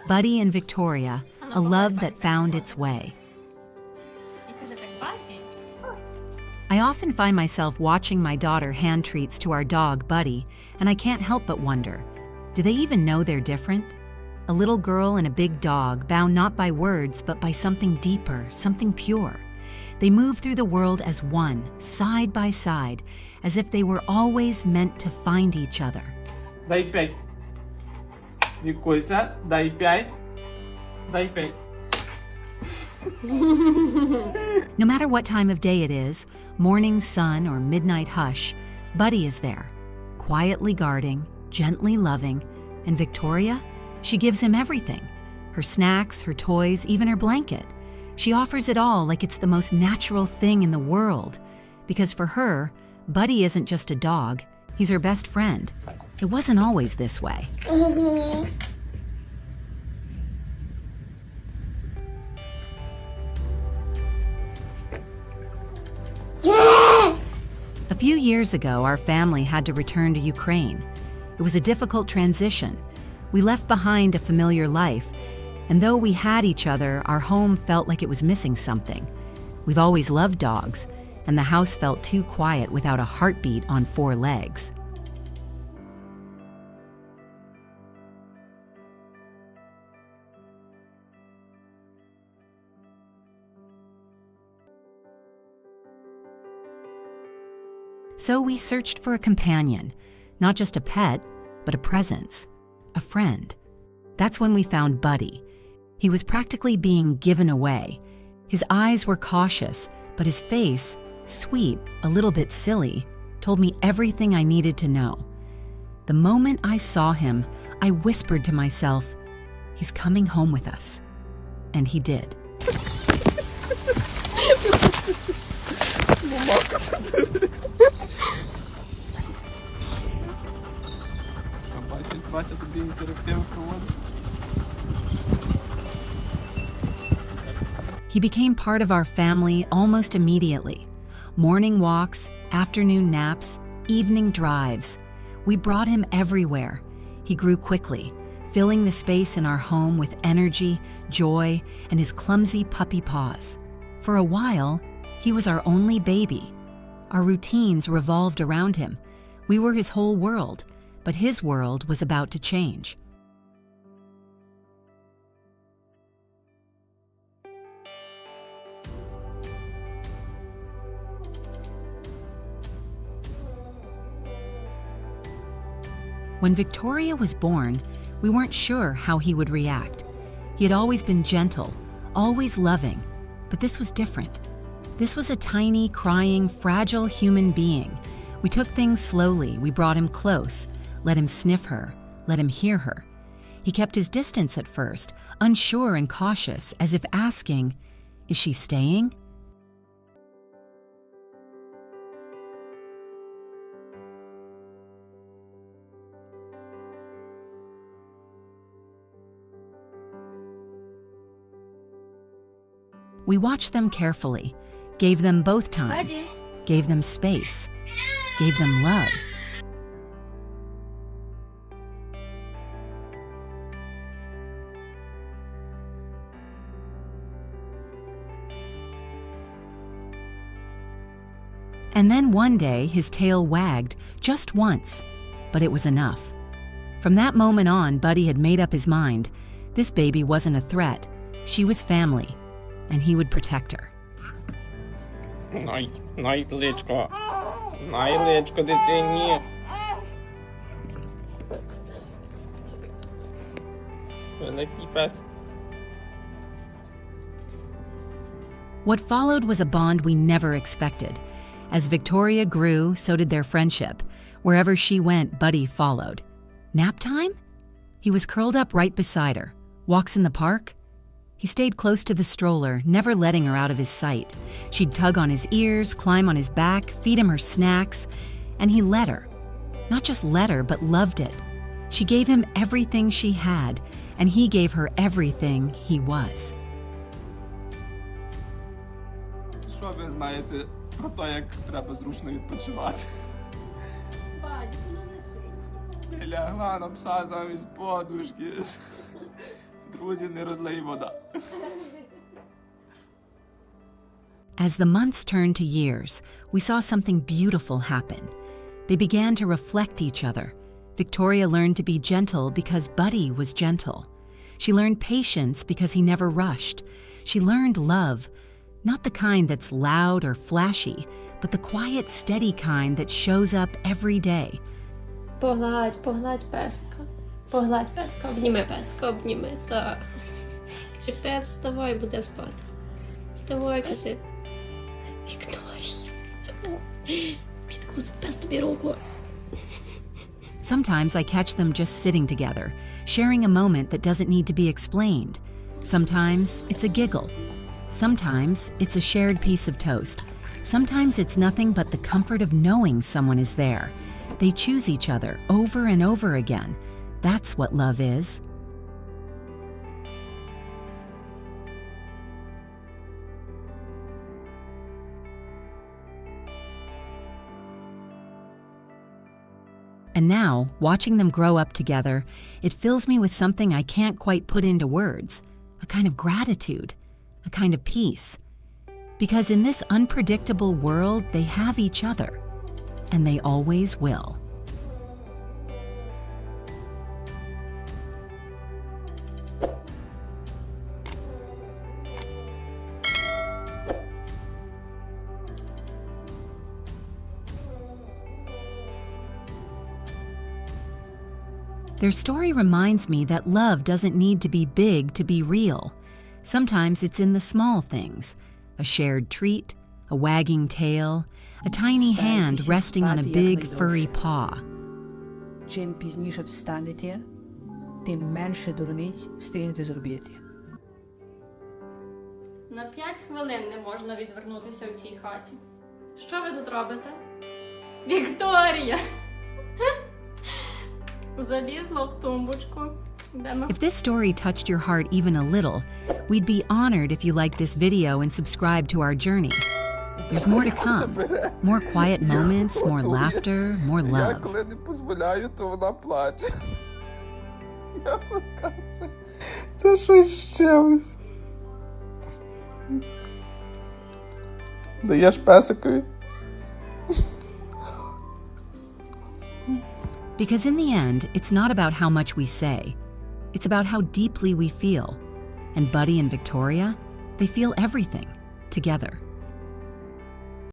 Buddy and Victoria, a love that found its way. I often find myself watching my daughter hand treats to our dog, Buddy, and I can't help but wonder, do they even know they're different? A little girl and a big dog, bound not by words, but by something deeper, something pure. They move through the world as one, side by side, as if they were always meant to find each other. Дай 5. Вікуся, дай 5. Дай 5. No matter what time of day it is, morning sun or midnight hush, Buddy is there, quietly guarding, gently loving, and Victoria, she gives him everything. Her snacks, her toys, even her blanket. She offers it all like it's the most natural thing in the world. Because for her, Buddy isn't just a dog, he's her best friend. It wasn't always this way. A few years ago, our family had to return to Ukraine. It was a difficult transition. We left behind a familiar life, and though we had each other, our home felt like it was missing something. We've always loved dogs, and the house felt too quiet without a heartbeat on 4 legs. So we searched for a companion, not just a pet, but a presence, a friend. That's when we found Buddy. He was practically being given away. His eyes were cautious, but his face, sweet, a little bit silly, told me everything I needed to know. The moment I saw him, I whispered to myself, he's coming home with us. And he did. He became part of our family almost immediately. Morning walks, afternoon naps, evening drives. We brought him everywhere. He grew quickly, filling the space in our home with energy, joy, and his clumsy puppy paws. For a while, he was our only baby. Our routines revolved around him. We were his whole world, but his world was about to change. When Victoria was born, we weren't sure how he would react. He had always been gentle, always loving, but this was different. This was a tiny, crying, fragile human being. We took things slowly. We brought him close, let him sniff her, let him hear her. He kept his distance at first, unsure and cautious, as if asking, "Is she staying?" We watched them carefully, gave them both time, gave them space, gave them love. And then one day, his tail wagged just once, but it was enough. From that moment on, Buddy had made up his mind. This baby wasn't a threat. She was family, and he would protect her. Личко, дитині. Великий пес. What followed was a bond we never expected. As Victoria grew, so did their friendship. Wherever she went, Buddy followed. Nap time? He was curled up right beside her. Walks in the park? He stayed close to the stroller, never letting her out of his sight. She'd tug on his ears, climb on his back, feed him her snacks, and he let her. Not just let her, but loved it. She gave him everything she had, and he gave her everything he was. Що ви знаєте про те, як треба зручно відпочивати? воно на шиї. Не лягла на пса замість подушки. Друзі, не розлий вода. As the months turned to years, we saw something beautiful happen. They began to reflect each other. Victoria learned to be gentle because Buddy was gentle. She learned patience because he never rushed. She learned love, not the kind that's loud or flashy, but the quiet, steady kind that shows up every day. Погладь, погладь песка. Погладь песка, обніми песка, обніми. Так. Кажи, пес, вставай, буде спати. Вставай, кажи. Вікторія. Підкусить пес тобі руку. Sometimes I catch them just sitting together, sharing a moment that doesn't need to be explained. Sometimes it's a giggle. Sometimes it's a shared piece of toast. Sometimes it's nothing but the comfort of knowing someone is there. They choose each other over and over again. That's what love is. And now, watching them grow up together, it fills me with something I can't quite put into words, a kind of gratitude, a kind of peace. Because in this unpredictable world, they have each other, and they always will. Their story reminds me that love doesn't need to be big to be real. Sometimes it's in the small things, a shared treat, a wagging tail, a tiny hand resting on a big furry paw. Чим пізніше встанете, тим менше дурниць встигнете зробити. На 5 хвилин не можна відвернутися в цій хаті. Що ви тут робите? Вікторія! Залізла в тумбочку. If this story touched your heart even a little, we'd be honored if you liked this video and subscribe to our journey. There's more to come. More quiet moments, more laughter, more Я love. коли не дозволяю, то вона плаче. Це щось ще ось. Даєш песикові? Because in the end, it's not about how much we say. It's about how deeply we feel. And Buddy and Victoria, they feel everything together.